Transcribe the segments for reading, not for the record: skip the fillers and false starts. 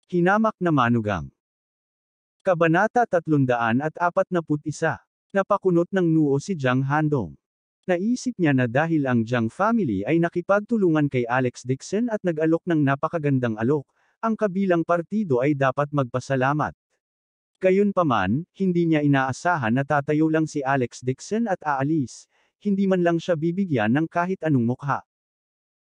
Hinamak na manugang. Kabanata 341. Napakunot ng noo si Jiang Handong. Naisip niya na dahil ang Jiang family ay nakipagtulungan kay Alex Dixon at nag-alok ng napakagandang alok, ang kabilang partido ay dapat magpasalamat. Gayunpaman, hindi niya inaasahan na tatayo lang si Alex Dixon at aalis, hindi man lang siya bibigyan ng kahit anong mukha.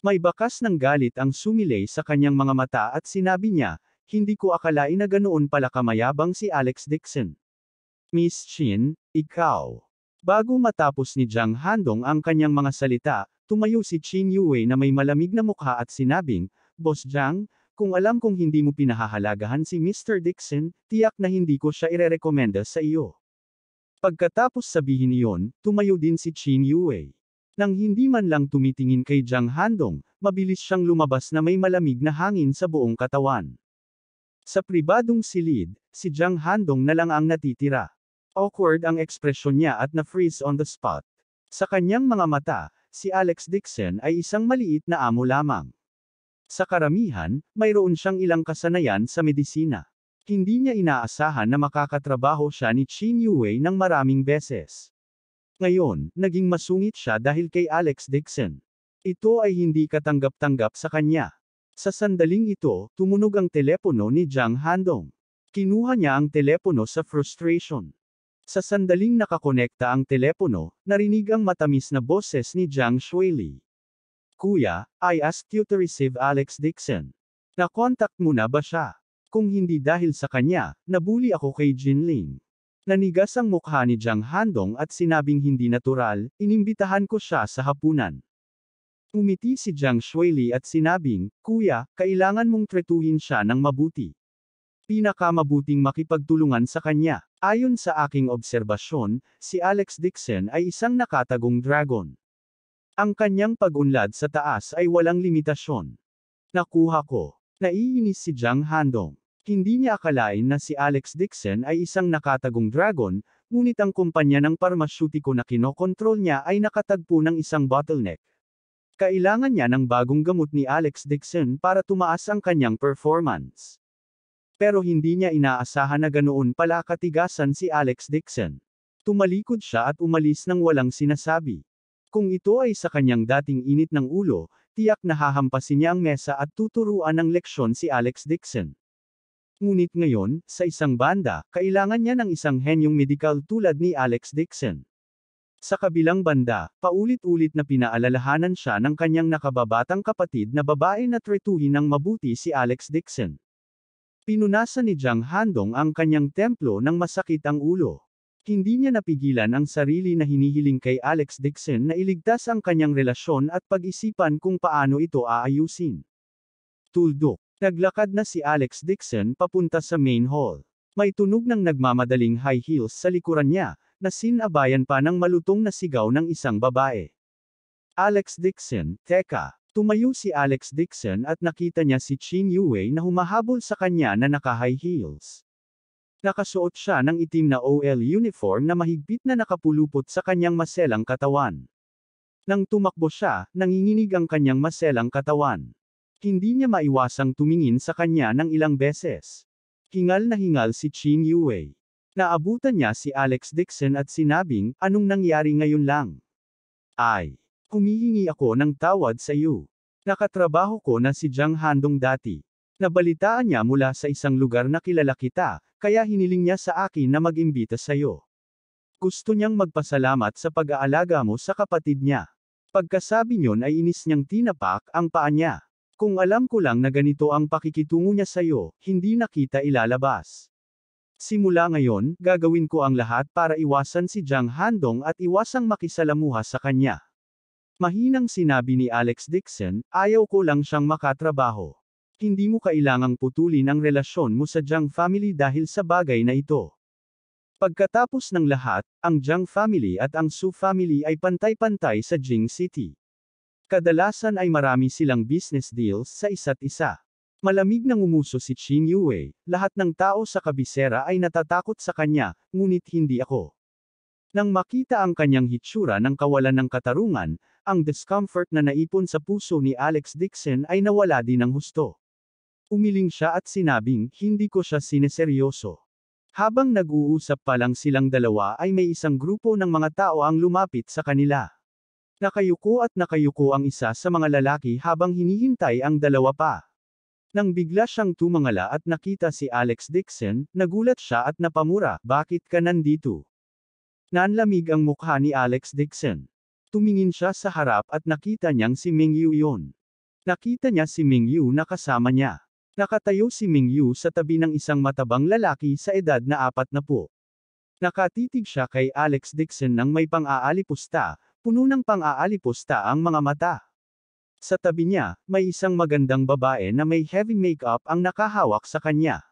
May bakas ng galit ang sumilay sa kanyang mga mata at sinabi niya, hindi ko akalain na ganoon pala kamayabang si Alex Dixon. Miss Chin, ikaw. Bago matapos ni Jiang Handong ang kanyang mga salita, tumayo si Qin Yue na may malamig na mukha at sinabing, Boss Jiang, kung alam kong hindi mo pinahahalagahan si Mr. Dixon, tiyak na hindi ko siya irerekomenda sa iyo. Pagkatapos sabihin iyon, tumayo din si Qin Yue. Nang hindi man lang tumitingin kay Jiang Handong, mabilis siyang lumabas na may malamig na hangin sa buong katawan. Sa pribadong silid, si Jiang Handong na lang ang natitira. Awkward ang ekspresyon niya at na-freeze on the spot. Sa kanyang mga mata, si Alex Dixon ay isang maliit na amo lamang. Sa karamihan, mayroon siyang ilang kasanayan sa medisina. Hindi niya inaasahan na makakatrabaho siya ni Qin Yue ng maraming beses. Ngayon, naging masungit siya dahil kay Alex Dixon. Ito ay hindi katanggap-tanggap sa kanya. Sa sandaling ito, tumunog ang telepono ni Jiang Handong. Kinuha niya ang telepono sa frustration. Sa sandaling nakakonekta ang telepono, narinig ang matamis na boses ni Jiang Shuili. Kuya, I asked you to receive Alex Dixon. Na-contact mo na ba siya? Kung hindi dahil sa kanya, nabuli ako kay Jinling. Nanigas ang mukha ni Jiang Handong at sinabing hindi natural, inimbitahan ko siya sa hapunan. Umiti si Jiang Shuili at sinabing, Kuya, kailangan mong tretuhin siya ng mabuti. Pinakamabuting makipagtulungan sa kanya. Ayon sa aking obserbasyon, si Alex Dixon ay isang nakatagong dragon. Ang kanyang pag-unlad sa taas ay walang limitasyon. Nakuha ko. Naiinis si Jiang Handong. Hindi niya akalain na si Alex Dixon ay isang nakatagong dragon, ngunit ang kumpanya ng parmasyutiko na kinokontrol niya ay nakatagpo ng isang bottleneck. Kailangan niya ng bagong gamot ni Alex Dixon para tumaas ang kanyang performance. Pero hindi niya inaasahan na ganoon pala katigasan si Alex Dixon. Tumalikod siya at umalis nang walang sinasabi. Kung ito ay sa kanyang dating init ng ulo, tiyak na hahampasin niya ang mesa at tuturuan ng leksyon si Alex Dixon. Ngunit ngayon, sa isang banda, kailangan niya ng isang henyong medikal tulad ni Alex Dixon. Sa kabilang banda, paulit-ulit na pinaalalahanan siya ng kanyang nakababatang kapatid na babae na tretuhin ng mabuti si Alex Dixon. Pinunasan ni Jiang Handong ang kanyang templo ng masakit ang ulo. Hindi niya napigilan ang sarili na hinihiling kay Alex Dixon na iligtas ang kanyang relasyon at pag-isipan kung paano ito aayusin. Tuldok. Naglakad na si Alex Dixon papunta sa main hall. May tunog ng nagmamadaling high heels sa likuran niya, na sinabayan pa ng malutong na sigaw ng isang babae. Alex Dixon, teka. Tumayo si Alex Dixon at nakita niya si Qin Yue na humahabol sa kanya na naka-high heels. Nakasuot siya ng itim na OL uniform na mahigpit na nakapulupot sa kanyang maselang katawan. Nang tumakbo siya, nanginginig ang kanyang maselang katawan. Hindi niya maiwasang tumingin sa kanya ng ilang beses. Hingal na hingal si Qin Yue. Naabutan niya si Alex Dixon at sinabing, anong nangyari ngayon lang? Ay, humihingi ako ng tawad sa iyo. Nakatrabaho ko na si Jiang Handong dati. Nabalitaan niya mula sa isang lugar na kilala kita, kaya hiniling niya sa akin na mag-imbita sa iyo. Gusto niyang magpasalamat sa pag-aalaga mo sa kapatid niya. Pagkasabi niyon ay inis niyang tinapak ang paa niya. Kung alam ko lang na ganito ang pakikitungo niya sa iyo, hindi na kita ilalabas. Simula ngayon, gagawin ko ang lahat para iwasan si Jiang Handong at iwasang makisalamuha sa kanya. Mahinang sinabi ni Alex Dixon, ayaw ko lang siyang makatrabaho. Hindi mo kailangang putulin ang relasyon mo sa Jiang family dahil sa bagay na ito. Pagkatapos ng lahat, ang Jiang family at ang Su family ay pantay-pantay sa Jing City. Kadalasan ay marami silang business deals sa isa't isa. Malamig nang umuso si Qin Yue, lahat ng tao sa kabisera ay natatakot sa kanya, ngunit hindi ako. Nang makita ang kanyang hitsura ng kawalan ng katarungan, ang discomfort na naipon sa puso ni Alex Dixon ay nawala din ng husto. Umiling siya at sinabing, hindi ko siya sineseryoso. Habang nag-uusap pa lang silang dalawa ay may isang grupo ng mga tao ang lumapit sa kanila. Nakayuko ang isa sa mga lalaki habang hinihintay ang dalawa pa. Nang bigla siyang tumangala at nakita si Alex Dixon, nagulat siya at napamura, bakit ka nandito? Nanlamig ang mukha ni Alex Dixon. Tumingin siya sa harap at nakita niyang si Mingyu yun. Nakita niya si Mingyu na kasama niya. Nakatayo si Mingyu sa tabi ng isang matabang lalaki sa edad na 40. Nakatitig siya kay Alex Dixon nang may pang-aalipusta, puno ng pang-aalipusta ang mga mata. Sa tabi niya, may isang magandang babae na may heavy makeup ang nakahawak sa kanya.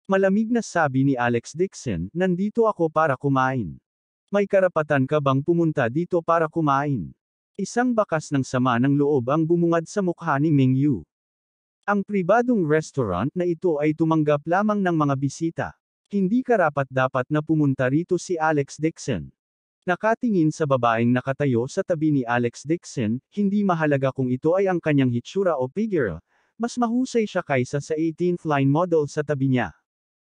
Malamig na sabi ni Alex Dixon, nandito ako para kumain. May karapatan ka bang pumunta dito para kumain? Isang bakas ng sama ng loob ang bumungad sa mukha ni Mingyu. Ang pribadong restaurant na ito ay tumanggap lamang ng mga bisita. Hindi karapat-dapat na pumunta rito si Alex Dixon. Nakatingin sa babaeng nakatayo sa tabi ni Alex Dixon, hindi mahalaga kung ito ay ang kanyang hitsura o figure, mas mahusay siya kaysa sa 18th line model sa tabi niya.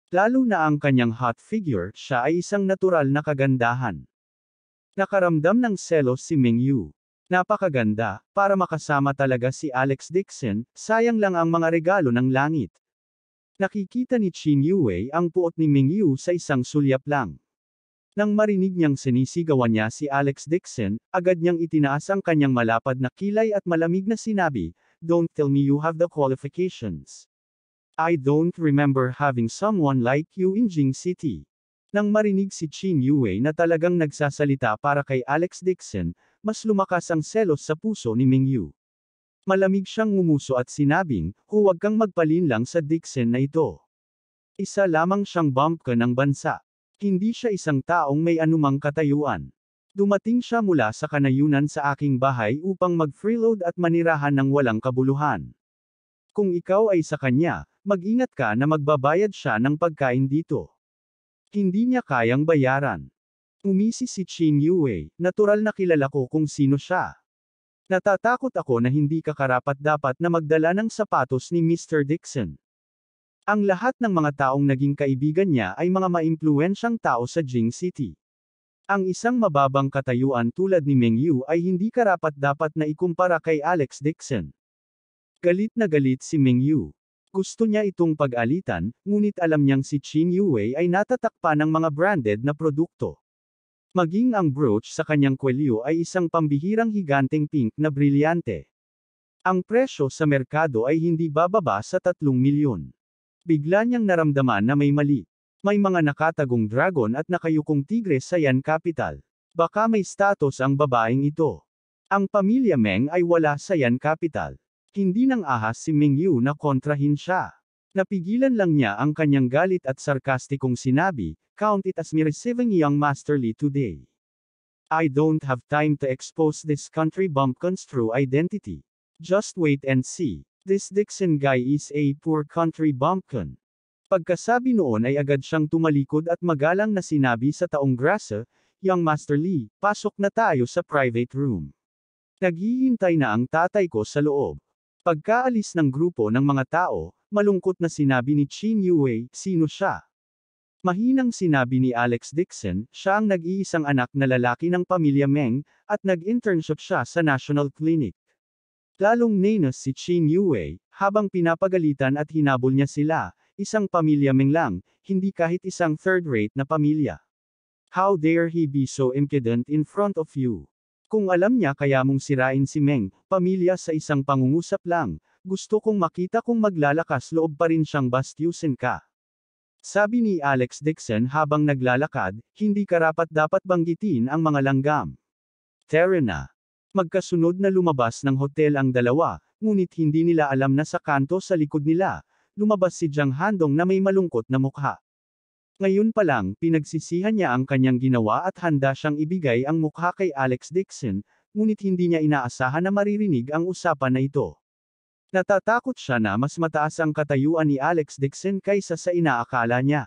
Lalo na ang kanyang hot figure, siya ay isang natural na kagandahan. Nakaramdam ng selos si Mingyu. Napakaganda, para makasama talaga si Alex Dixon, sayang lang ang mga regalo ng langit. Nakikita ni Chin Yue ang puot ni Mingyu sa isang sulyap lang. Nang marinig niyang sinisigawan niya si Alex Dixon, agad niyang itinaas ang kanyang malapad na kilay at malamig na sinabi, "Don't tell me you have the qualifications. I don't remember having someone like you in Jing City." Nang marinig si Chin Yue na talagang nagsasalita para kay Alex Dixon, mas lumakas ang selos sa puso ni Mingyu. Malamig siyang ngumuso at sinabing, huwag kang magpalinlang sa Dixon na ito. Isa lamang siyang bumpkin ng bansa. Hindi siya isang taong may anumang katayuan. Dumating siya mula sa kanayunan sa aking bahay upang mag-freeload at manirahan ng walang kabuluhan. Kung ikaw ay sa kanya, mag-ingat ka na magbabayad siya ng pagkain dito. Hindi niya kayang bayaran. Umisi si Chin Yue, natural na kilala ko kung sino siya. Natatakot ako na hindi ka karapat-dapat na magdala ng sapatos ni Mr. Dixon. Ang lahat ng mga taong naging kaibigan niya ay mga maimpluwensyang tao sa Jing City. Ang isang mababang katayuan tulad ni Mingyu ay hindi karapat-dapat na ikumpara kay Alex Dixon. Galit na galit si Mingyu. Gusto niya itong pag-alitan, ngunit alam niyang si Chin Yue ay natatakpa ng mga branded na produkto. Maging ang brooch sa kanyang kwelyo ay isang pambihirang higanteng pink na brilyante. Ang presyo sa merkado ay hindi bababa sa 3 milyon. Bigla niyang naramdaman na may mali. May mga nakatagong dragon at nakayukong tigre sa Yan Capital. Baka may status ang babaeng ito. Ang pamilya Meng ay wala sa Yan Capital. Hindi nang ahas si Mingyu na kontrahin siya. Napigilan lang niya ang kanyang galit at sarkastikong sinabi, count it as me receiving young Master Li today. I don't have time to expose this country bumpkin's true identity. Just wait and see. This Dixon guy is a poor country bumpkin. Pagkasabi noon ay agad siyang tumalikod at magalang na sinabi sa taong grasa, Young Master Li, pasok na tayo sa private room. Naghihintay na ang tatay ko sa loob. Pagkaalis ng grupo ng mga tao, malungkot na sinabi ni Chin Yue, sino siya? Mahinang sinabi ni Alex Dixon, siya ang nag-iisang anak na lalaki ng pamilya Meng, at nag-internship siya sa National Clinic. Lalong nenas si Chin Yue, habang pinapagalitan at hinabol niya sila, isang pamilya Meng lang, hindi kahit isang third-rate na pamilya. How dare he be so impudent in front of you? Kung alam niya kaya mong sirain si Meng, pamilya sa isang pangungusap lang, gusto kong makita kung maglalakas loob pa rin siyang bastyusin ka. Sabi ni Alex Dixon habang naglalakad, hindi karapat-dapat banggitin ang mga langgam. Tara na. Magkasunod na lumabas ng hotel ang dalawa, ngunit hindi nila alam na sa kanto sa likod nila, lumabas si Jiang Handong na may malungkot na mukha. Ngayon pa lang, pinagsisihan niya ang kanyang ginawa at handa siyang ibigay ang mukha kay Alex Dixon, ngunit hindi niya inaasahan na maririnig ang usapan na ito. Natatakot siya na mas mataas ang katayuan ni Alex Dixon kaysa sa inaakala niya.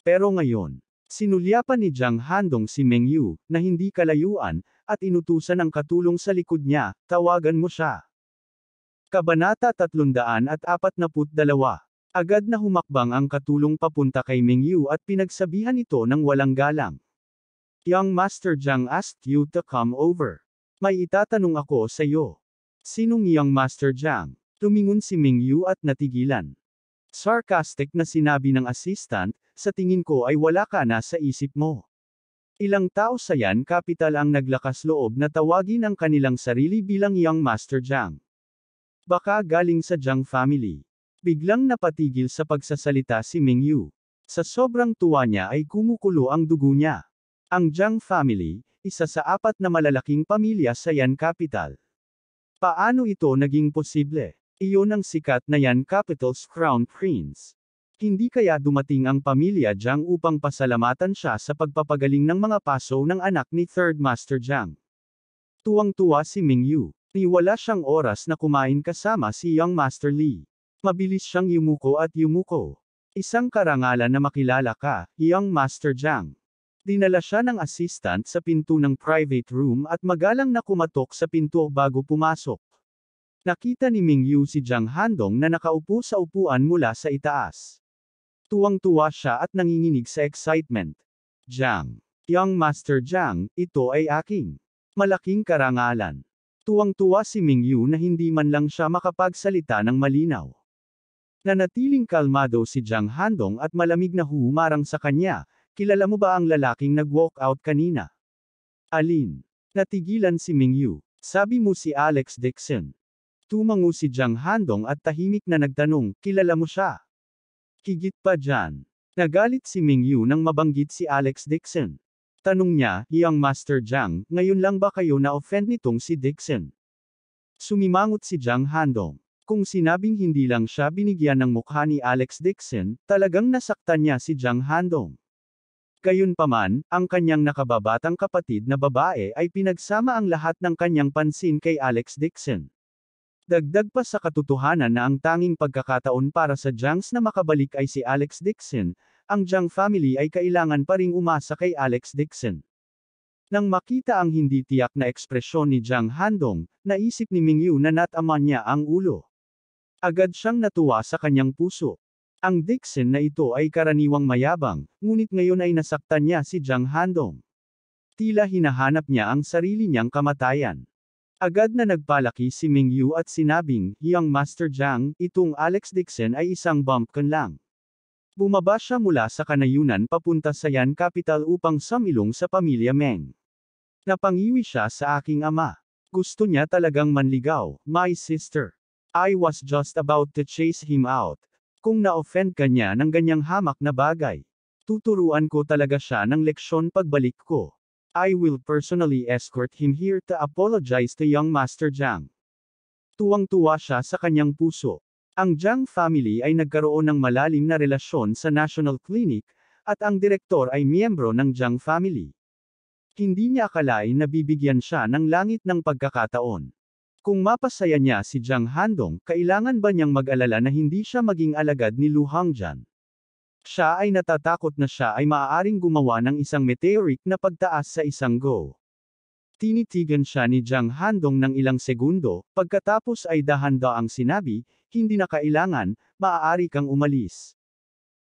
Pero ngayon, sinulyapan ni Jiang Handong si Mingyu, na hindi kalayuan, at inutusan ang katulong sa likod niya, tawagan mo siya. Kabanata 342. Agad na humakbang ang katulong papunta kay Mingyu at pinagsabihan ito ng walang galang. Young Master Jiang asked you to come over. May itatanong ako sa iyo. Sinong Young Master Jiang? Lumingon si Mingyu at natigilan. Sarcastic na sinabi ng assistant, sa tingin ko ay wala ka na sa isip mo. Ilang tao sa Yan Capital ang naglakas loob na tawagin ang kanilang sarili bilang Young Master Jiang. Baka galing sa Jiang family. Biglang napatigil sa pagsasalita si Mingyu. Sa sobrang tuwa niya ay kumukulo ang dugo niya. Ang Jiang family, isa sa 4 na malalaking pamilya sa Yan Capital. Paano ito naging posible? Iyon ang sikat na Yan Capital's Crown Prince. Hindi kaya dumating ang pamilya Jiang upang pasalamatan siya sa pagpapagaling ng mga paso ng anak ni Third Master Jiang. Tuwang-tuwa si Mingyu. Wala siyang oras na kumain kasama si Young Master Li. Mabilis siyang yumuko at yumuko. Isang karangalan na makilala ka, Young Master Jiang. Dinala siya ng assistant sa pinto ng private room at magalang na kumatok sa pinto bago pumasok. Nakita ni Mingyu si Jiang Handong na nakaupo sa upuan mula sa itaas. Tuwang-tuwa siya at nanginginig sa excitement. Jiang. Young Master Jiang, ito ay aking malaking karangalan. Tuwang-tuwa si Mingyu na hindi man lang siya makapagsalita ng malinaw. Nanatiling kalmado si Jiang Handong at malamig na humarang sa kanya. Kilala mo ba ang lalaking nag-walk out kanina? Alin? Natigilan si Mingyu. Sabi mo si Alex Dixon. Tumango si Jiang Handong at tahimik na nagtanong, kilala mo siya? Higit pa dyan. Nagalit si Mingyu nang mabanggit si Alex Dixon. Tanong niya, Young Master Jiang, ngayon lang ba kayo na-offend nitong si Dixon? Sumimangot si Jiang Handong. Kung sinabing hindi lang siya binigyan ng mukha ni Alex Dixon, talagang nasaktan niya si Jiang Handong. Gayunpaman, ang kanyang nakababatang kapatid na babae ay pinagsama ang lahat ng kanyang pansin kay Alex Dixon. Dagdag pa sa katotohanan na ang tanging pagkakataon para sa Jiangs na makabalik ay si Alex Dixon, ang Jiang family ay kailangan pa ring umasa kay Alex Dixon. Nang makita ang hindi tiyak na ekspresyon ni Jiang Handong, naisip ni Mingyu na nataman niya ang ulo. Agad siyang natuwa sa kanyang puso. Ang Dixon na ito ay karaniwang mayabang, ngunit ngayon ay nasaktan niya si Jiang Handong. Tila hinahanap niya ang sarili niyang kamatayan. Agad na nagpalaki si Mingyu at sinabing, Young Master Jiang, itong Alex Dixon ay isang bumpkin lang. Bumaba siya mula sa kanayunan papunta sa Yan Capital upang sumilong sa pamilya Meng. Napangiwi siya sa aking ama. Gusto niya talagang manligaw, my sister. I was just about to chase him out. Kung na-offend ka niya ng ganyang hamak na bagay, tuturuan ko talaga siya ng leksyon pagbalik ko. I will personally escort him here to apologize to Young Master Jiang. Tuwang-tuwa siya sa kanyang puso. Ang Jiang family ay nagkaroon ng malalim na relasyon sa National Clinic, at ang direktor ay miyembro ng Jiang family. Hindi niya akalain na bibigyan siya ng langit ng pagkakataon. Kung mapasaya niya si Jiang Handong, kailangan ba niyang mag-alala na hindi siya maging alagad ni Lu Hongjian? Siya ay natatakot na siya ay maaaring gumawa ng isang meteoric na pagtaas sa isang go. Tinitigan siya ni Jiang Handong ng ilang segundo, pagkatapos ay dahan-daang sinabi, hindi na kailangan, maaari kang umalis.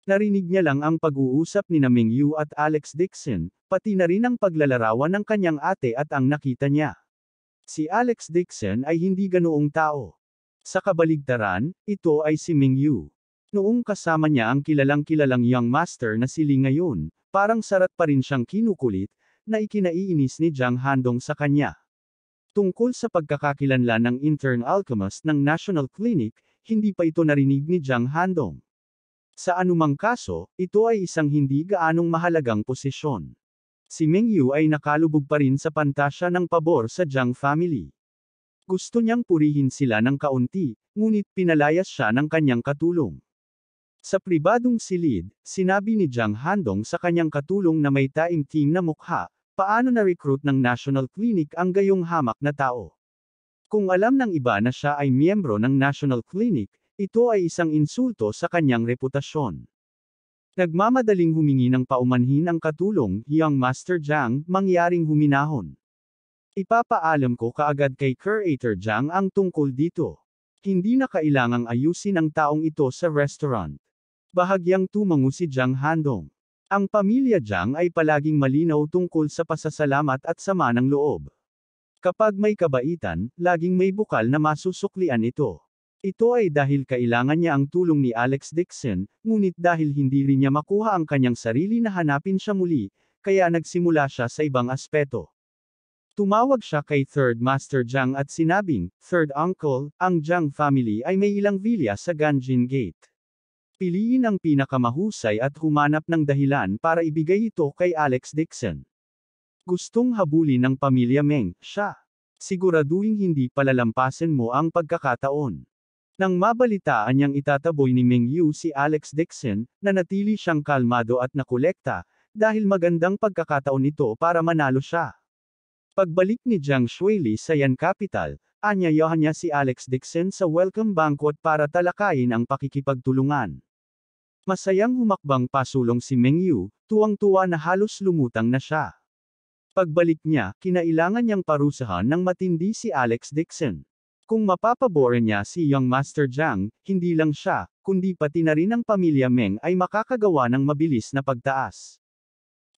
Narinig niya lang ang pag-uusap ni Mingyu at Alex Dixon, pati na rin ang paglalarawan ng kanyang ate at ang nakita niya. Si Alex Dixon ay hindi ganoong tao. Sa kabaligtaran, ito ay si Mingyu. Noong kasama niya ang kilalang-kilalang Young Master na si Li ngayon, parang sarat pa rin siyang kinukulit, na ikinaiinis ni Jiang Handong sa kanya. Tungkol sa pagkakakilanlan ng intern alchemist ng National Clinic, hindi pa ito narinig ni Jiang Handong. Sa anumang kaso, ito ay isang hindi gaanong mahalagang posisyon. Si Mingyu ay nakalubog pa rin sa pantasya ng pabor sa Jiang family. Gusto niyang purihin sila ng kaunti, ngunit pinalayas siya ng kanyang katulong. Sa pribadong silid, sinabi ni Jiang Handong sa kanyang katulong na may taimtim na mukha, paano na-recruit ng National Clinic ang gayong hamak na tao. Kung alam ng iba na siya ay miyembro ng National Clinic, ito ay isang insulto sa kanyang reputasyon. Nagmamadaling humingi ng paumanhin ang katulong, Young Master Jiang, mangyaring huminahon. Ipapaalam ko kaagad kay Curator Jiang ang tungkol dito. Hindi na kailangang ayusin ang taong ito sa restaurant. Bahagyang tumango si Jiang Handong. Ang pamilya Jiang ay palaging malinaw tungkol sa pasasalamat at sama ng loob. Kapag may kabaitan, laging may bukal na masusuklian ito. Ito ay dahil kailangan niya ang tulong ni Alex Dixon, ngunit dahil hindi rin niya makuha ang kanyang sarili na hanapin siya muli, kaya nagsimula siya sa ibang aspeto. Tumawag siya kay Third Master Jiang at sinabing, Third Uncle, ang Jiang family ay may ilang vilya sa Ganjin Gate. Piliin ang pinakamahusay at humanap ng dahilan para ibigay ito kay Alex Dixon. Gustong habulin ng pamilya Meng, siya. Siguraduhin hindi palalampasin mo ang pagkakataon. Nang mabalitaan niyang itataboy ni Meng Yu si Alex Dixon, nanatili siyang kalmado at nakolekta, dahil magandang pagkakataon ito para manalo siya. Pagbalik ni Jiang Shuili sa Yan Capital, anyayahan niya si Alex Dixon sa welcome banquet para talakayin ang pakikipagtulungan. Masayang humakbang pasulong si Meng Yu, tuwang-tuwa na halos lumutang na siya. Pagbalik niya, kinailangan niyang parusahan ng matindi si Alex Dixon. Kung mapapabore niya si Young Master Jiang, hindi lang siya, kundi pati na rin ang pamilya Meng ay makakagawa ng mabilis na pagtaas.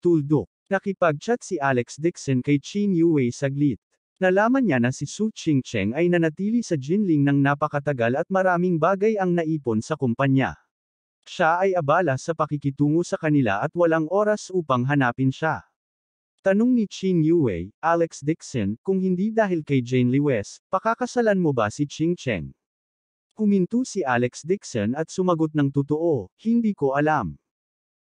Tuldok. Nakipag-chat si Alex Dixon kay Qin Yue saglit. Nalaman niya na si Su Qingcheng ay nanatili sa Jinling ng napakatagal at maraming bagay ang naipon sa kumpanya. Siya ay abala sa pakikitungo sa kanila at walang oras upang hanapin siya. Tanong ni Qin Yue, Alex Dixon, kung hindi dahil kay Jane Lewes, pakakasalan mo ba si Qingcheng? Huminto si Alex Dixon at sumagot ng totoo, hindi ko alam.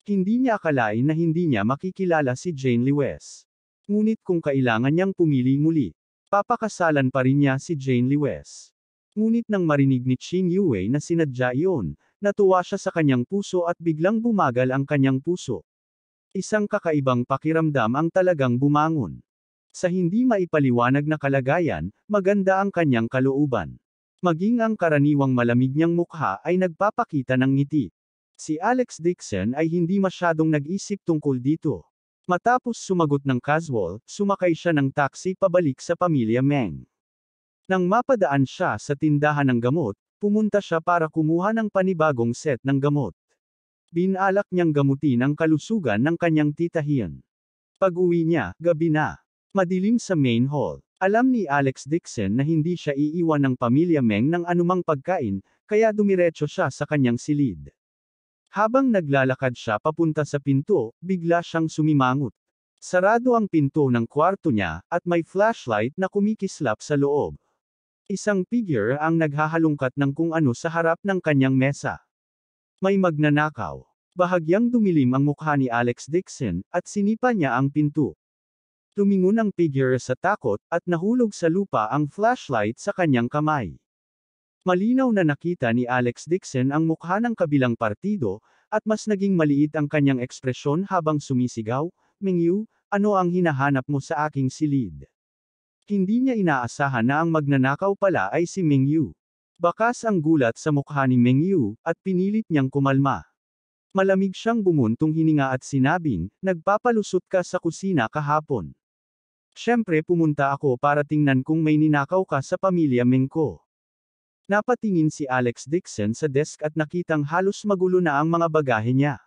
Hindi niya akalain na hindi niya makikilala si Jane Lewes. Ngunit kung kailangan niyang pumili muli, papakasalan pa rin niya si Jane Lewes. Ngunit nang marinig ni Qin Yue na sinadya iyon, natuwa siya sa kanyang puso at biglang bumagal ang kanyang puso. Isang kakaibang pakiramdam ang talagang bumangon. Sa hindi maipaliwanag na kalagayan, maganda ang kanyang kalooban. Maging ang karaniwang malamig niyang mukha ay nagpapakita ng ngiti. Si Alex Dixon ay hindi masyadong nag-isip tungkol dito. Matapos sumagot ng casual, sumakay siya ng taxi pabalik sa pamilya Meng. Nang mapadaan siya sa tindahan ng gamot, pumunta siya para kumuha ng panibagong set ng gamot. Binalak niyang gamutin ang kalusugan ng kanyang tita Hian. Pag-uwi niya, gabi na. Madilim sa main hall. Alam ni Alex Dixon na hindi siya iiwan ng pamilya Meng ng anumang pagkain, kaya dumiretso siya sa kanyang silid. Habang naglalakad siya papunta sa pinto, bigla siyang sumimangot. Sarado ang pinto ng kwarto niya, at may flashlight na kumikislap sa loob. Isang figure ang naghahalungkat ng kung ano sa harap ng kanyang mesa. May magnanakaw. Bahagyang dumilim ang mukha ni Alex Dixon, at sinipa niya ang pinto. Lumingon ang figure sa takot, at nahulog sa lupa ang flashlight sa kanyang kamay. Malinaw na nakita ni Alex Dixon ang mukha ng kabilang partido, at mas naging maliit ang kanyang ekspresyon habang sumisigaw, Meng Yu, ano ang hinahanap mo sa aking silid? Hindi niya inaasahan na ang magnanakaw pala ay si Meng Yu. Bakas ang gulat sa mukha ni Meng Yu, at pinilit niyang kumalma. Malamig siyang bumuntong hininga at sinabing, nagpapalusot ka sa kusina kahapon. Siyempre pumunta ako para tingnan kung may ninakaw ka sa pamilya Meng ko. Napatingin si Alex Dixon sa desk at nakitang halos magulo na ang mga bagahe niya.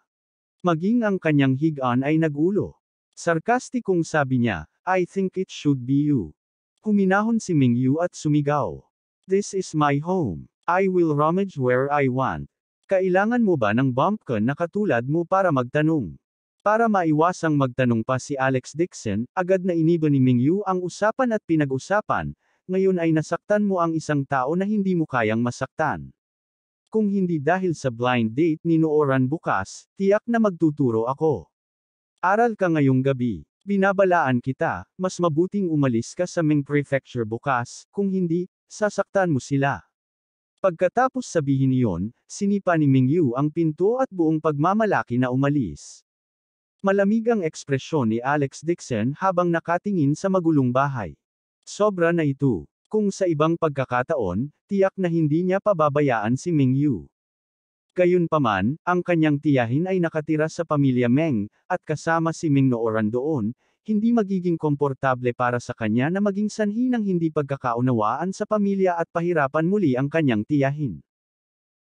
Maging ang kanyang higaan ay nagulo. Sarkastikong sabi niya, I think it should be you. Huminahon si Meng Yu at sumigaw. This is my home. I will rummage where I want. Kailangan mo ba ng bumpkin na katulad mo para magtanong? Para maiwasang magtanong pa si Alex Dixon, agad na iniba ni Meng Yu ang usapan at pinag-usapan, ngayon ay nasaktan mo ang isang tao na hindi mo kayang masaktan. Kung hindi dahil sa blind date ni Nooran bukas, tiyak na magtuturo ako. Aral ka ngayong gabi. Binabalaan kita, mas mabuting umalis ka sa Meng Prefecture bukas, kung hindi, sasaktan mo sila. Pagkatapos sabihin iyon, sinipa ni Meng Yu ang pinto at buong pagmamalaki na umalis. Malamig ang ekspresyon ni Alex Dixon habang nakatingin sa magulong bahay. Sobra na ito. Kung sa ibang pagkakataon, tiyak na hindi niya pababayaan si Meng Yu. Gayunpaman, ang kanyang tiyahin ay nakatira sa pamilya Meng, at kasama si Meng Nooran doon, hindi magiging komportable para sa kanya na maging sanhi ng hindi pagkakaunawaan sa pamilya at pahirapan muli ang kanyang tiyahin.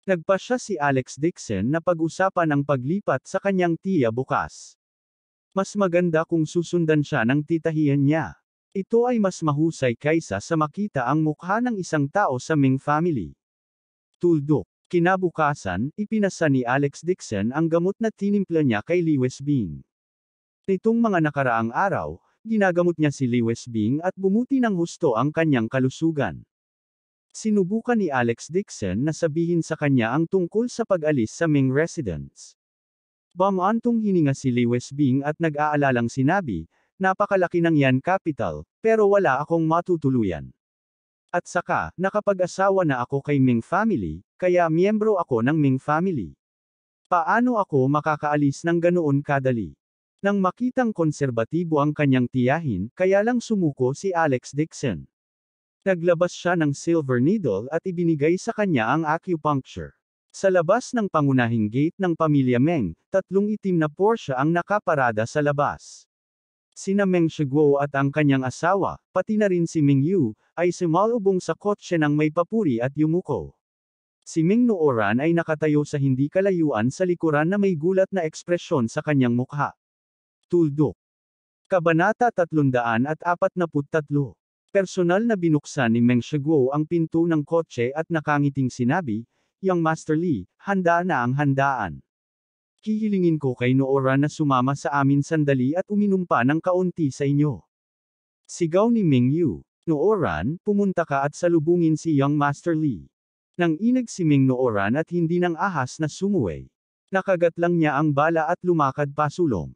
Nagpasya si Alex Dixon na pag-usapan ang paglipat sa kanyang tiya bukas. Mas maganda kung susundan siya ng titahiyan niya. Ito ay mas mahusay kaysa sa makita ang mukha ng isang tao sa Ming family. Tuldok. Kinabukasan, ipinasa ni Alex Dixon ang gamot na tinimpla niya kay Lewis Bing. Nitong mga nakaraang araw, ginagamot niya si Lewis Bing at bumuti ng husto ang kanyang kalusugan. Sinubukan ni Alex Dixon na sabihin sa kanya ang tungkol sa pag-alis sa Ming residence. Bumantong hininga si Lewis Bing at nag-aalalang sinabi, "Napakalaki ng yan capital, pero wala akong matutuluyan. At saka, nakapag-asawa na ako kay Ming family, kaya miyembro ako ng Ming family. Paano ako makakaalis ng ganoon kadali?" Nang makitang konserbatibo ang kanyang tiyahin, kaya lang sumuko si Alex Dixon. Naglabas siya ng silver needle at ibinigay sa kanya ang acupuncture. Sa labas ng pangunahing gate ng pamilya Meng, 3 itim na Porsche ang nakaparada sa labas. Sina Meng Shiguo at ang kanyang asawa, pati na rin si Ming Yu, ay sumalubong sa kotse ng may papuri at yumuko. Si Ming Nooran ay nakatayo sa hindi kalayuan sa likuran na may gulat na ekspresyon sa kanyang mukha. Tuldok. Kabanata 343. Personal na binuksan ni Meng Shiguo ang pinto ng kotse at nakangiting sinabi, "Young Master Li, handa na ang handaan. Hihilingin ko kay Nooran na sumama sa amin sandali at uminom pa ng kaunti sa inyo." Sigaw ni Ming Yu. "Nooran, pumunta ka at salubungin si Young Master Li." Nang inag si Ming Nooran at hindi ng ahas na sumuway. Nakagat lang niya ang bala at lumakad pasulong.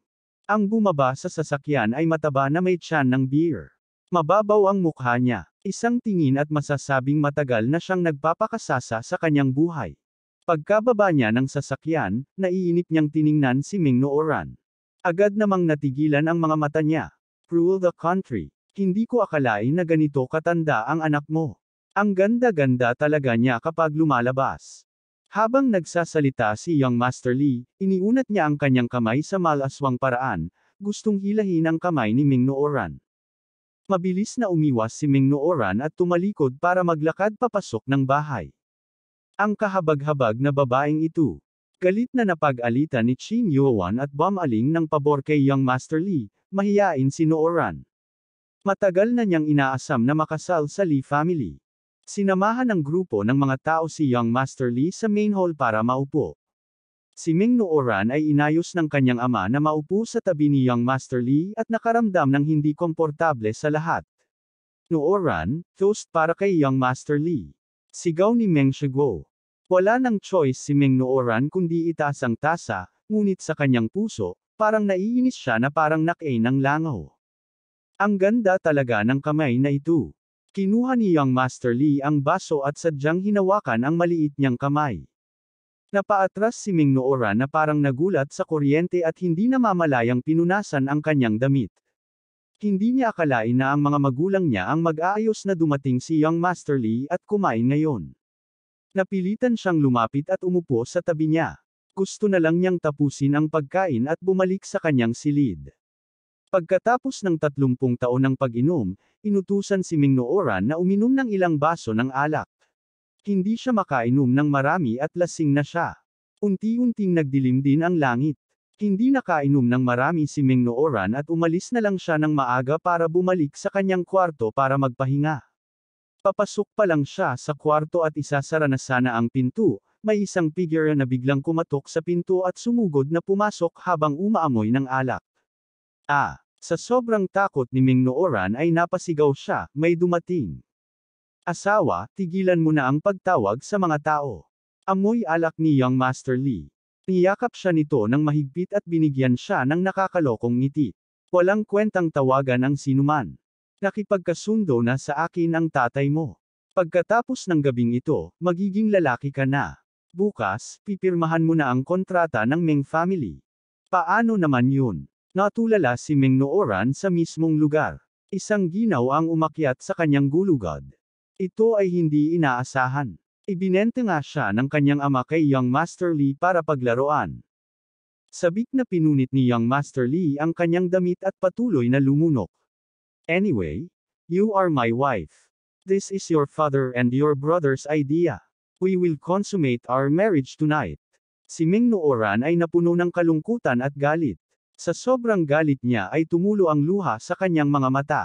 Ang bumaba sa sasakyan ay mataba na may tiyan ng beer. Mababaw ang mukha niya. Isang tingin at masasabing matagal na siyang nagpapakasasa sa kanyang buhay. Pagkababa niya ng sasakyan, naiinip niyang tiningnan si Ming Nooran. Agad namang natigilan ang mga mata niya. "Rule the country. Hindi ko akalain na ganito katanda ang anak mo. Ang ganda-ganda talaga niya kapag lumalabas." Habang nagsasalita si Young Master Li, iniunat niya ang kanyang kamay sa malaswang paraan, gustong hilahin ang kamay ni Ming Nooran. Mabilis na umiwas si Ming Nooran at tumalikod para maglakad papasok ng bahay. Ang kahabag-habag na babaeng ito. Galit na napag-alitan ni Qin Yuan at bumaling ng pabor kay Young Master Li, mahiyain si Nooran. Matagal na niyang inaasam na makasal sa Li family. Sinamahan ng grupo ng mga tao si Young Master Li sa main hall para maupo. Si Ming Nooran ay inayos ng kanyang ama na maupo sa tabi ni Young Master Li at nakaramdam ng hindi komportable sa lahat. "Nooran, toast para kay Young Master Li." Sigaw ni Meng Shiguo. Wala nang choice si Ming Nooran kundi itaas ang tasa, ngunit sa kanyang puso, parang naiinis siya na parang nakain ng langaw. Ang ganda talaga ng kamay na ito. Kinuha ni Young Master Li ang baso at sadyang hinawakan ang maliit niyang kamay. Napaatras si Ming Nooran na parang nagulat sa kuryente at hindi namamalayang pinunasan ang kanyang damit. Hindi niya akalain na ang mga magulang niya ang mag-aayos na dumating si Young Master Li at kumain ngayon. Napilitan siyang lumapit at umupo sa tabi niya. Gusto na lang niyang tapusin ang pagkain at bumalik sa kanyang silid. Pagkatapos ng 30 taon ng pag-inom, inutusan si Ming Nooran na uminom ng ilang baso ng alak. Hindi siya makainom ng marami at lasing na siya. Unti-unting nagdilim din ang langit. Hindi nakainom ng marami si Ming Nooran at umalis na lang siya ng maaga para bumalik sa kanyang kwarto para magpahinga. Papasok pa lang siya sa kwarto at isasara na sana ang pinto, may isang figure na biglang kumatok sa pinto at sumugod na pumasok habang umaamoy ng alak. Sa sobrang takot ni Ming Nooran ay napasigaw siya, "May dumating." "Asawa, tigilan mo na ang pagtawag sa mga tao." Amoy alak ni Young Master Li. Niyakap siya nito ng mahigpit at binigyan siya ng nakakalokong ngiti. "Walang kwentang tawagan ang sinuman. Nakipagkasundo na sa akin ang tatay mo. Pagkatapos ng gabing ito, magiging lalaki ka na. Bukas, pipirmahan mo na ang kontrata ng Ming family." "Paano naman yun?" Natulala si Ming Nooran sa mismong lugar. Isang ginaw ang umakyat sa kanyang gulugod. Ito ay hindi inaasahan. Ibinenta nga siya ng kanyang ama kay Young Master Li para paglaruan. Sabik na pinunit ni Young Master Lee ang kanyang damit at patuloy na lumunok. Anyway, you are my wife. This is your father and your brother's idea. We will consummate our marriage tonight. Si Meng Nooran ay napuno ng kalungkutan at galit. Sa sobrang galit niya ay tumulo ang luha sa kanyang mga mata.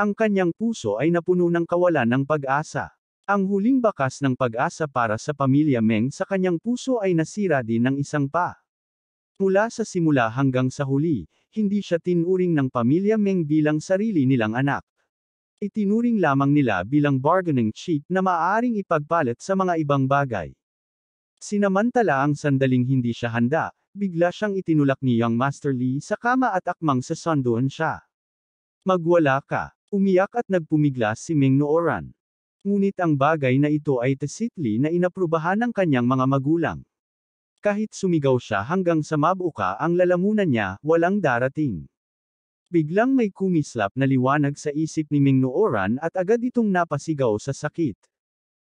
Ang kanyang puso ay napuno ng kawalan ng pag-asa. Ang huling bakas ng pag-asa para sa pamilya Meng sa kanyang puso ay nasira din ng isang pa. Mula sa simula hanggang sa huli, hindi siya tinuring ng pamilya Meng bilang sarili nilang anak. Itinuring lamang nila bilang bargaining chip na maaaring ipagpalit sa mga ibang bagay. Sinamantala ang sandaling hindi siya handa, bigla siyang itinulak ni Young Master Lee sa kama at akmang sasunduan siya. Magwala ka, umiyak at nagpumiglas si Meng Nooran. Ngunit ang bagay na ito ay tacitly na inaprubahan ng kanyang mga magulang. Kahit sumigaw siya hanggang sa mabuka ang lalamunan niya, walang darating. Biglang may kumislap na liwanag sa isip ni Meng Nooran at agad itong napasigaw sa sakit.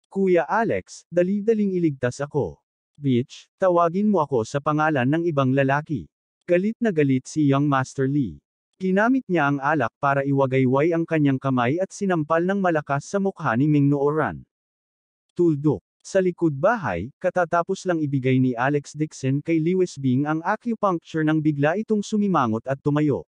Kuya Alex, dali-daling iligtas ako. Bitch, tawagin mo ako sa pangalan ng ibang lalaki. Galit na galit si Young Master Lee. Ginamit niya ang alak para iwagayway ang kanyang kamay at sinampal ng malakas sa mukha ni Meng Nooran. Tuldok. Sa likod bahay, katatapos lang ibigay ni Alex Dixon kay Lewis Bing ang acupuncture nang bigla itong sumimangot at tumayo.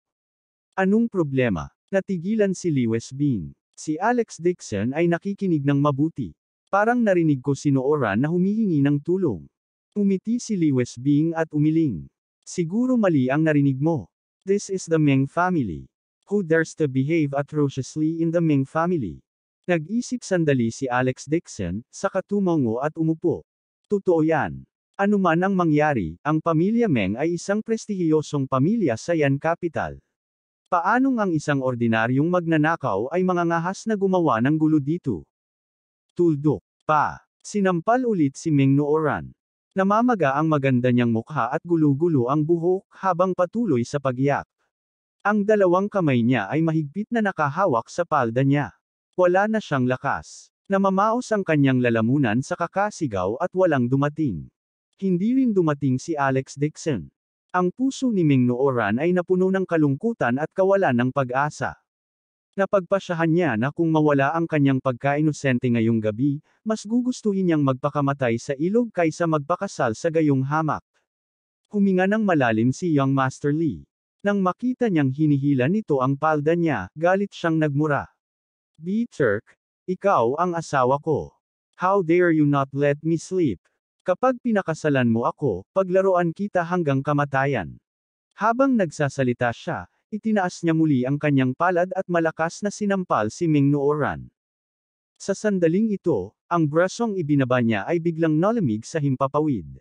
Anong problema? Natigilan si Lewis Bing. Si Alex Dixon ay nakikinig ng mabuti. Parang narinig ko si Nooran na humihingi ng tulong. Umiti si Lewis Bing at umiling. Siguro mali ang narinig mo. This is the Meng family. Who dares to behave atrociously in the Meng family? Nag-isip sandali si Alex Dixon, saka tumango at umupo. Totoo yan. Ano man ang mangyari, ang pamilya Meng ay isang prestihiyosong pamilya sa Yan Capital. Paanong ang isang ordinaryong magnanakaw ay mangangahas na gumawa ng gulo dito? Tuldok pa. Sinampal ulit si Meng Nooran. Namamaga ang maganda niyang mukha at gulo-gulo ang buhok habang patuloy sa pagyak. Ang dalawang kamay niya ay mahigpit na nakahawak sa palda niya. Wala na siyang lakas. Namamaos ang kanyang lalamunan sa kakasigaw at walang dumating. Hindi rin dumating si Alex Dixon. Ang puso ni Meng Nooran ay napuno ng kalungkutan at kawalan ng pag-asa. Napagpasyahan niya na kung mawala ang kanyang pagkainosente ngayong gabi, mas gugustuhin niyang magpakamatay sa ilog kaysa magpakasal sa gayong hamak. Huminga ng malalim si Young Master Lee. Nang makita niyang hinihila nito ang palda niya, galit siyang nagmura. "Turk, ikaw ang asawa ko. How dare you not let me sleep? Kapag pinakasalan mo ako, paglaruan kita hanggang kamatayan." Habang nagsasalita siya, itinaas niya muli ang kanyang palad at malakas na sinampal si Meng Nooran. Sa sandaling ito, ang brasong ibinaba niya ay biglang nalamig sa himpapawid.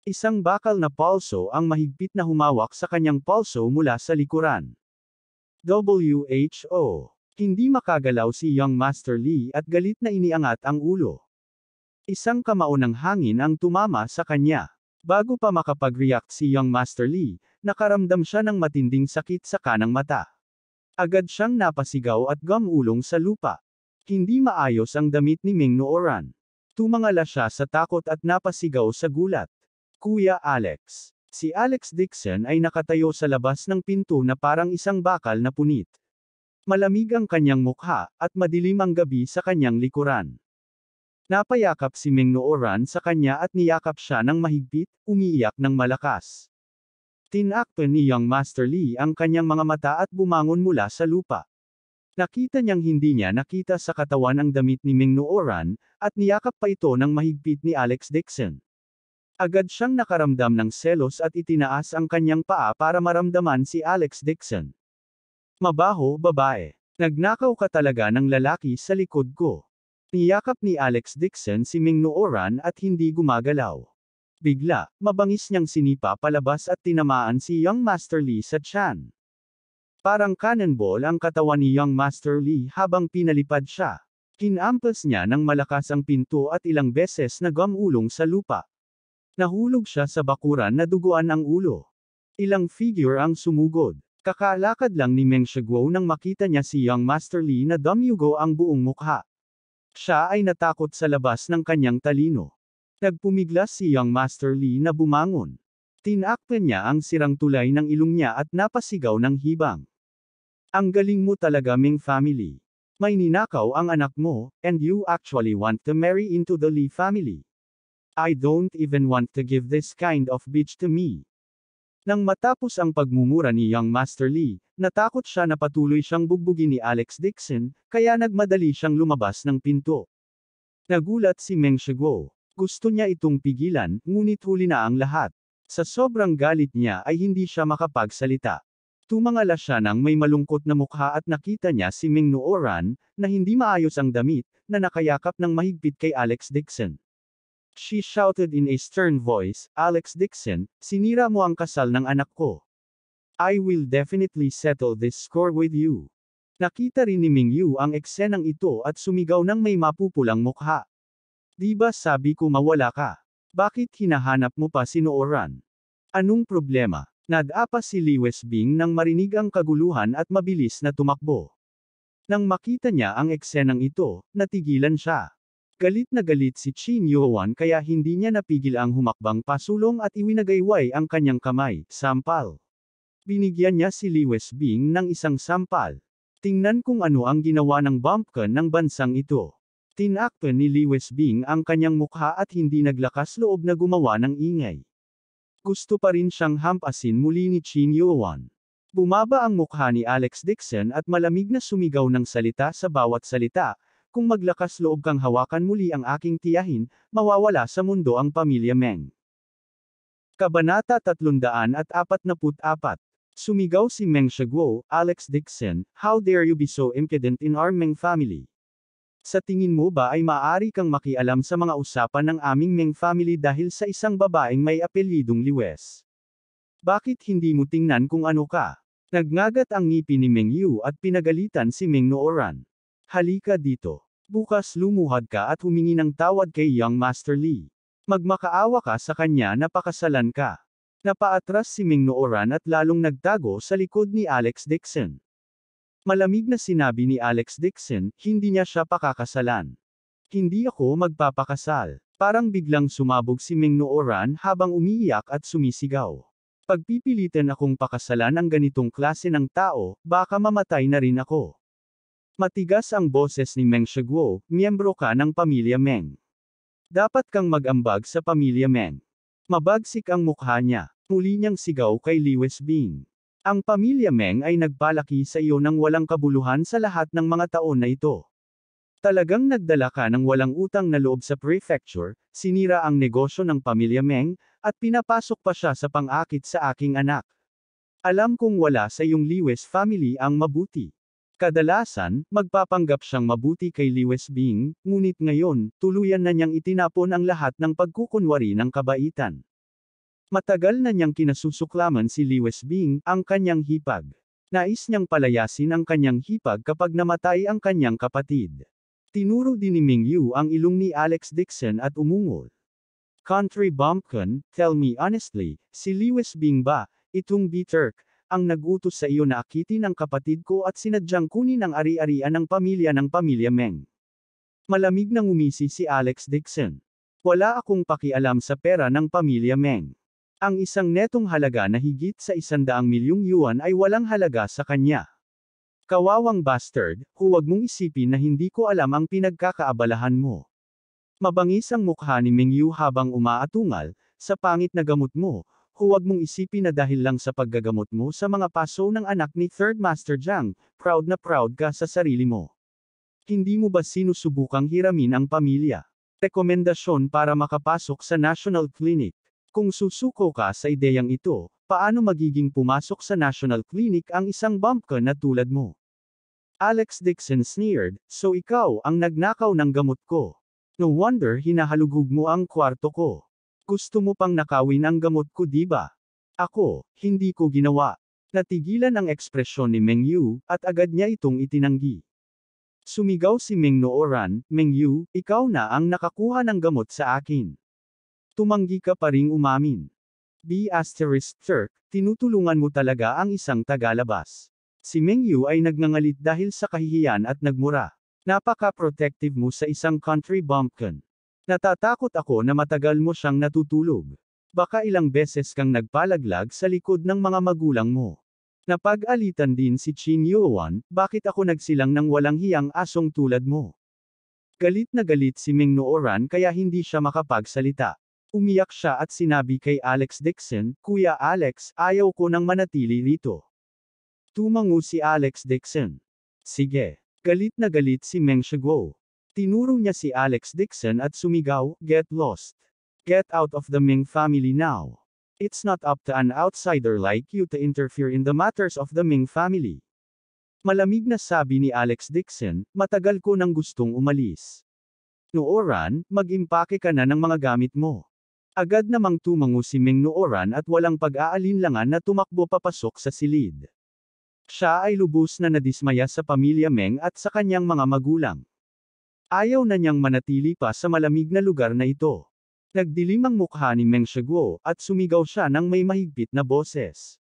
Isang bakal na palso ang mahigpit na humawak sa kanyang palso mula sa likuran. WHO. Hindi makagalaw si Young Master Lee at galit na iniangat ang ulo. Isang kamao ng hangin ang tumama sa kanya. Bago pa makapag-react si Young Master Lee, nakaramdam siya ng matinding sakit sa kanang mata. Agad siyang napasigaw at gumulong sa lupa. Hindi maayos ang damit ni Meng Nooran. Tumangala siya sa takot at napasigaw sa gulat. Kuya Alex. Si Alex Dixon ay nakatayo sa labas ng pinto na parang isang bakal na punit. Malamig ang kanyang mukha, at madilim ang gabi sa kanyang likuran. Napayakap si Meng Nooran sa kanya at niyakap siya ng mahigpit, umiiyak ng malakas. Tinakpan ni Young Master Lee ang kanyang mga mata at bumangon mula sa lupa. Nakita niyang hindi niya nakita sa katawan ang damit ni Meng Nooran, at niyakap pa ito ng mahigpit ni Alex Dixon. Agad siyang nakaramdam ng selos at itinaas ang kanyang paa para maramdaman si Alex Dixon. "Mabaho, babae. Nagnakaw ka talaga ng lalaki sa likod ko." Niyakap ni Alex Dixon si Meng Nooran at hindi gumagalaw. Bigla, mabangis niyang sinipa palabas at tinamaan si Young Master Lee sa tiyan. Parang cannonball ang katawan ni Young Master Lee habang pinalipad siya. Kinampas niya ng malakas ang pinto at ilang beses na gumulong sa lupa. Nahulog siya sa bakuran na duguan ang ulo. Ilang figure ang sumugod. Kakalakad lang ni Meng Shiguo nang makita niya si Young Master Lee na dumyugo ang buong mukha. Siya ay natakot sa labas ng kanyang talino. Nagpumiglas si Young Master Lee na bumangon. Tinakpan niya ang sirang tulay ng ilong niya at napasigaw ng hibang. Ang galing mo talaga, Ming family. May ninakaw ang anak mo, and you actually want to marry into the Lee family. I don't even want to give this kind of bitch to me. Nang matapos ang pagmumura ni Young Master Lee, natakot siya na patuloy siyang bugbugin ni Alex Dixon, kaya nagmadali siyang lumabas ng pinto. Nagulat si Meng Shiguo. Gusto niya itong pigilan, ngunit huli na ang lahat. Sa sobrang galit niya ay hindi siya makapagsalita. Tumangala siya nang may malungkot na mukha at nakita niya si Ming Nooran, na hindi maayos ang damit, na nakayakap ng mahigpit kay Alex Dixon. She shouted in a stern voice, "Alex Dixon, sinira mo ang kasal ng anak ko. I will definitely settle this score with you." Nakita rin ni Ming Yu ang eksenang ito at sumigaw ng may mapupulang mukha. "Di ba sabi ko mawala ka? Bakit hinahanap mo pa si Nooran? Anong problema?" Nadapa si Lee Westbing nang marinig ang kaguluhan at mabilis na tumakbo. Nang makita niya ang eksenang ito, natigilan siya. Galit na galit si Qin Yuan kaya hindi niya napigil ang humakbang pasulong at iwinagayway ang kanyang kamay, sampal. Binigyan niya si Lee Westbing ng isang sampal. Tingnan kung ano ang ginawa ng bumpkin ng bansang ito. Tinakpan ni Lee Westbing ang kanyang mukha at hindi naglakas loob na gumawa ng ingay. Gusto pa rin siyang hampasin muli ni Qin Yuan. Bumaba ang mukha ni Alex Dixon at malamig na sumigaw ng salita sa bawat salita, "Kung maglakas loob kang hawakan muli ang aking tiyahin, mawawala sa mundo ang pamilya Meng." Kabanata 344. Sumigaw si Meng Shiguo, "Alex Dixon, how dare you be so impudent in our Meng family? Sa tingin mo ba ay maaari kang makialam sa mga usapan ng aming Meng family dahil sa isang babaeng may apelyidong Liwes? Bakit hindi mo tingnan kung ano ka?" Nagngagat ang ngipin ni Meng Yu at pinagalitan si Meng Nooran. "Halika dito. Bukas lumuhad ka at humingi ng tawad kay Young Master Lee. Magmakaawa ka sa kanya na pakasalan ka." Napaatras si Meng Nooran at lalong nagtago sa likod ni Alex Dixon. Malamig na sinabi ni Alex Dixon, hindi niya siya pakakasalan. "Hindi ako magpapakasal." Parang biglang sumabog si Meng Nooran habang umiiyak at sumisigaw. "Pagpipilitan akong pakasalan ang ganitong klase ng tao, baka mamatay na rin ako." Matigas ang boses ni Meng Shiguo, "Miyembro ka ng pamilya Meng. Dapat kang mag-ambag sa pamilya Meng." Mabagsik ang mukha niya. Muli niyang sigaw kay Lee Westbing. "Ang pamilya Meng ay nagpalaki sa iyo ng walang kabuluhan sa lahat ng mga taon na ito. Talagang nagdala ka ng walang utang na loob sa prefecture, sinira ang negosyo ng pamilya Meng, at pinapasok pa siya sa pang-akit sa aking anak. Alam kong wala sa iyong Liwes family ang mabuti." Kadalasan, magpapanggap siyang mabuti kay Lee Westbing, ngunit ngayon, tuluyan na niyang itinapon ang lahat ng pagkukunwari ng kabaitan. Matagal na niyang kinasusuklaman si Lee Westbing, ang kanyang hipag. Nais niyang palayasin ang kanyang hipag kapag namatay ang kanyang kapatid. Tinuro din ni Ming Yu ang ilong ni Alex Dixon at umungol. "Country bumpkin, tell me honestly, si Lee Westbing ba, itong bitter, ang nag-utos sa iyo na akitin ang kapatid ko at sinadyang kunin ang ari-arian ng pamilya Meng?" Malamig na ngumisi si Alex Dixon. "Wala akong pakialam sa pera ng pamilya Meng. Ang isang netong halaga na higit sa 100 milyong yuan ay walang halaga sa kanya. Kawawang bastard, huwag mong isipin na hindi ko alam ang pinagkakaabalahan mo." Mabangis ang mukha ni Ming Yu habang umaatungal, "Sa pangit na gamot mo, huwag mong isipin na dahil lang sa paggagamot mo sa mga paso ng anak ni Third Master Jiang, proud na proud ka sa sarili mo. Hindi mo ba sinusubukang hiramin ang pamilya? Rekomendasyon para makapasok sa National Clinic. Kung susuko ka sa ideyang ito, paano magiging pumasok sa National Clinic ang isang bumpkin na tulad mo?" Alex Dixon sneered, "So ikaw ang nagnakaw ng gamot ko. No wonder hinahalugug mo ang kwarto ko. Gusto mo pang nakawin ang gamot ko, di ba? Ako, hindi ko ginawa." Natigilan ang ekspresyon ni Meng Yu, at agad niya itong itinanggi. Sumigaw si Meng Nooran, "Meng Yu, ikaw na ang nakakuha ng gamot sa akin. Tumanggi ka pa ring umamin. B***Turk, tinutulungan mo talaga ang isang tagalabas." Si Meng Yu ay nagngangalit dahil sa kahihiyan at nagmura. "Napaka-protective mo sa isang country bumpkin. Natatakot ako na matagal mo siyang natutulog. Baka ilang beses kang nagpalaglag sa likod ng mga magulang mo. Napag-alitan din si Chin Yuan, bakit ako nagsilang ng walang hiyang asong tulad mo? Galit na galit si Meng Nooran kaya hindi siya makapagsalita. Umiyak siya at sinabi kay Alex Dixon, Kuya Alex, ayaw ko nang manatili rito. Tumango si Alex Dixon. Sige. Galit na galit si Meng Shiguo. Tinuro niya si Alex Dixon at sumigaw, Get lost. Get out of the Ming family now. It's not up to an outsider like you to interfere in the matters of the Ming family. Malamig na sabi ni Alex Dixon, matagal ko nang gustong umalis. Nooran, mag-impake ka na ng mga gamit mo. Agad namang tumango si Meng Nooran at walang pag-aalinlangan na tumakbo papasok sa silid. Siya ay lubos na nadismaya sa pamilya Meng at sa kanyang mga magulang. Ayaw na niyang manatili pa sa malamig na lugar na ito. Nagdilim ang mukha ni Meng Shiguo at sumigaw siya ng may mahigpit na boses.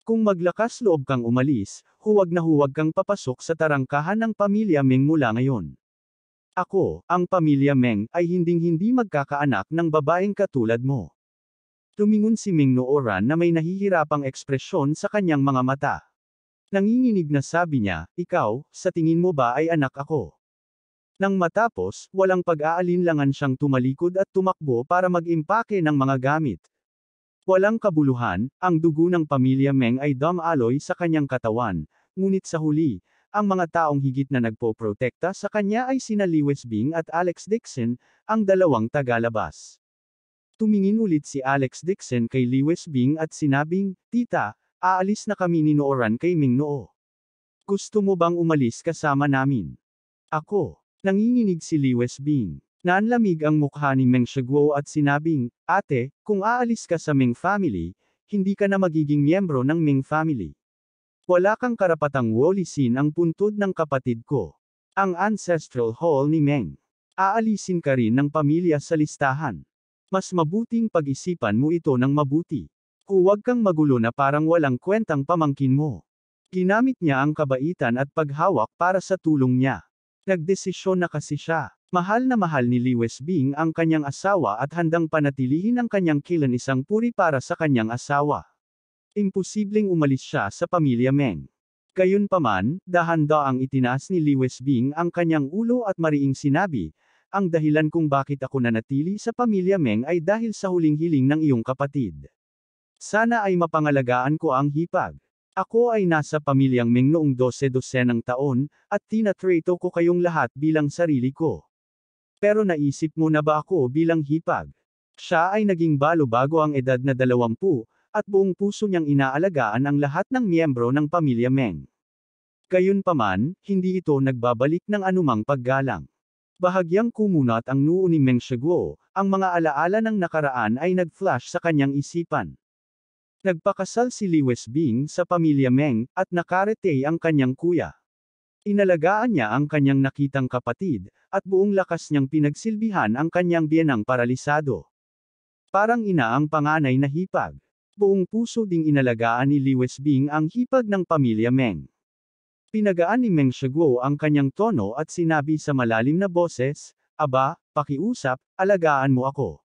Kung maglakas loob kang umalis, huwag na huwag kang papasok sa tarangkahan ng pamilya Meng mula ngayon. Ako, ang pamilya Meng, ay hinding-hindi magkakaanak ng babaeng katulad mo. Tumingon si Meng Nooran na may nahihirapang ekspresyon sa kanyang mga mata. Nanginginig na sabi niya, ikaw, sa tingin mo ba ay anak ako? Nang matapos, walang pag-aalinlangan siyang tumalikod at tumakbo para mag-impake ng mga gamit. Walang kabuluhan, ang dugo ng pamilya Meng ay dumaloy sa kanyang katawan, ngunit sa huli, ang mga taong higit na nagpoprotekta sa kanya ay sina Lewis Bing at Alex Dixon, ang dalawang tagalabas. Tumingin ulit si Alex Dixon kay Lewis Bing at sinabing, Tita, aalis na kami ni Nooran kay Ming Noo. Gusto mo bang umalis kasama namin? Ako. Nanginginig si Lewis Bing. Nanlamig ang mukha ni Meng Shiguo at sinabing, Ate, kung aalis ka sa Ming family, hindi ka na magiging miyembro ng Ming family. Wala kang karapatang walisin ang puntod ng kapatid ko. Ang ancestral hall ni Meng. Aalisin ka rin ng pamilya sa listahan. Mas mabuting pag-isipan mo ito ng mabuti. Huwag kang magulo na parang walang kwentang pamangkin mo. Ginamit niya ang kabaitan at paghawak para sa tulong niya. Nagdesisyon na kasi siya. Mahal na mahal ni Lewis Bing ang kanyang asawa at handang panatilihin ang kanyang kilan isang puri para sa kanyang asawa. Imposibleng umalis siya sa pamilya Meng. Gayunpaman, dahan-daang itinaas ni Lewis Bing ang kanyang ulo at mariing sinabi, ang dahilan kung bakit ako nanatili sa pamilya Meng ay dahil sa huling hiling ng iyong kapatid. Sana ay mapangalagaan ko ang hipag. Ako ay nasa pamilyang Ming noong 12 ng taon, at tinatrato ko kayong lahat bilang sarili ko. Pero naisip mo na ba ako bilang hipag? Siya ay naging balo bago ang edad na 20, at buong puso niyang inaalagaan ang lahat ng miyembro ng pamilya Meng. Gayunpaman, hindi ito nagbabalik ng anumang paggalang. Bahagyang kumunat ang noo ni Meng Shiguo, ang mga alaala ng nakaraan ay nag-flash sa kanyang isipan. Nagpakasal si Lewis Bing sa pamilya Meng, at nakarete ang kanyang kuya. Inalagaan niya ang kanyang nakitang kapatid, at buong lakas niyang pinagsilbihan ang kanyang biyenang paralisado. Parang ina ang panganay na hipag. Buong puso ding inalagaan ni Lewis Bing ang hipag ng pamilya Meng. Pinagaan ni Meng Shiguo ang kanyang tono at sinabi sa malalim na boses, Aba, pakiusap, alagaan mo ako.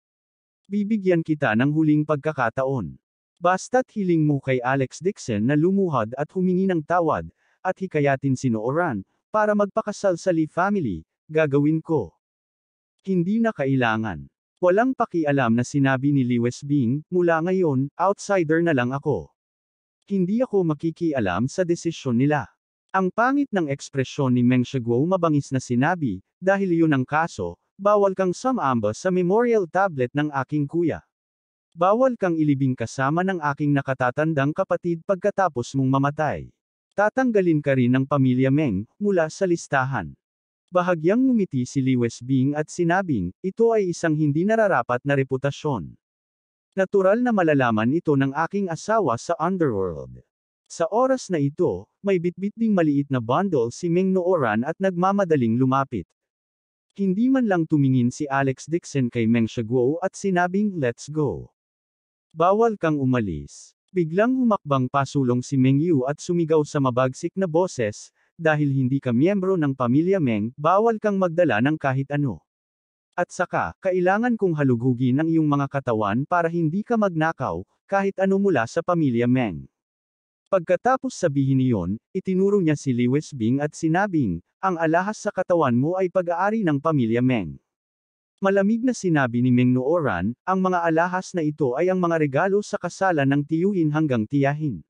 Bibigyan kita ng huling pagkakataon. Basta't hiling mo kay Alex Dixon na lumuhad at humingi ng tawad, at hikayatin si Nooran, para magpakasal sa Lee family, gagawin ko. Hindi na kailangan. Walang pakialam na sinabi ni Lewis Bing, mula ngayon, outsider na lang ako. Hindi ako makikialam sa desisyon nila. Ang pangit ng ekspresyon ni Meng Shiguo mabangis na sinabi, dahil iyon ang kaso, bawal kang sumamba sa memorial tablet ng aking kuya. Bawal kang ilibing kasama ng aking nakatatandang kapatid pagkatapos mong mamatay. Tatanggalin ka rin ng pamilya Meng, mula sa listahan. Bahagyang ngumiti si Lewis Bing at sinabing, ito ay isang hindi nararapat na reputasyon. Natural na malalaman ito ng aking asawa sa underworld. Sa oras na ito, may bitbit ding maliit na bundle si Meng Nooran at nagmamadaling lumapit. Hindi man lang tumingin si Alex Dixon kay Meng Shiguo at sinabing, let's go. Bawal kang umalis. Biglang humakbang pasulong si Meng Yu at sumigaw sa mabagsik na boses, dahil hindi ka miyembro ng pamilya Meng, bawal kang magdala ng kahit ano. At saka, kailangan kong halugugin ang iyong mga katawan para hindi ka magnakaw, kahit ano mula sa pamilya Meng. Pagkatapos sabihin niyon, itinuro niya si Lewis Bing at sinabing, ang alahas sa katawan mo ay pag-aari ng pamilya Meng. Malamig na sinabi ni Meng Nooran, ang mga alahas na ito ay ang mga regalo sa kasalan ng tiyuhin hanggang tiyahin.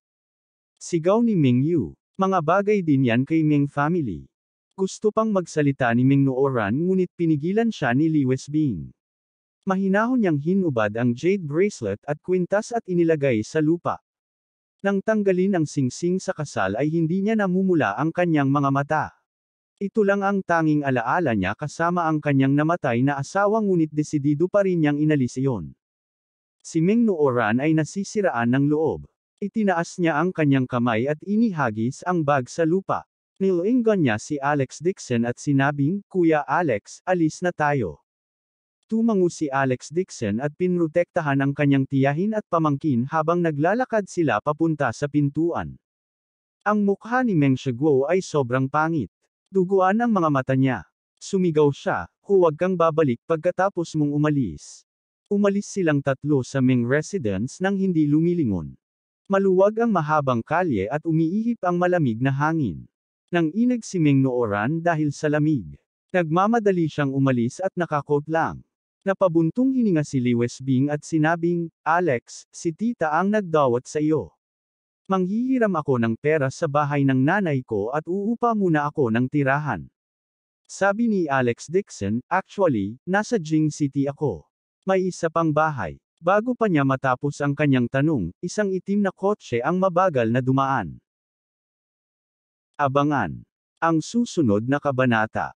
Sigaw ni Meng Yu, mga bagay din yan kay Meng family. Gusto pang magsalita ni Meng Nooran ngunit pinigilan siya ni Lewis Bing. Mahinahon niyang hinubad ang jade bracelet at kwintas at inilagay sa lupa. Nang tanggalin ang singsing sa kasal ay hindi niya namumula ang kanyang mga mata. Ito lang ang tanging alaala niya kasama ang kanyang namatay na asawa ngunit desidido pa rin niyang inalis iyon. Si Meng Nooran ay nasisiraan ng loob. Itinaas niya ang kanyang kamay at inihagis ang bag sa lupa. Nilingon niya si Alex Dixon at sinabing, Kuya Alex, alis na tayo. Tumango si Alex Dixon at pinrotektahan ang kanyang tiyahin at pamangkin habang naglalakad sila papunta sa pintuan. Ang mukha ni Meng Shiguo ay sobrang pangit. Duguan ang mga mata niya. Sumigaw siya, huwag kang babalik pagkatapos mong umalis. Umalis silang tatlo sa Meng residence nang hindi lumilingon. Maluwag ang mahabang kalye at umiihip ang malamig na hangin. Nang inag si Meng Nooran dahil sa lamig. Nagmamadali siyang umalis at nakakot lang. Napabuntong hininga si Lewis Bing at sinabing, Alex, si tita ang nagdawat sa iyo. Manghihiram ako ng pera sa bahay ng nanay ko at uupa muna ako ng tirahan. Sabi ni Alex Dixon, actually, nasa Jing City ako. May isa pang bahay. Bago pa niya matapos ang kanyang tanong, isang itim na kotse ang mabagal na dumaan. Abangan ang susunod na kabanata.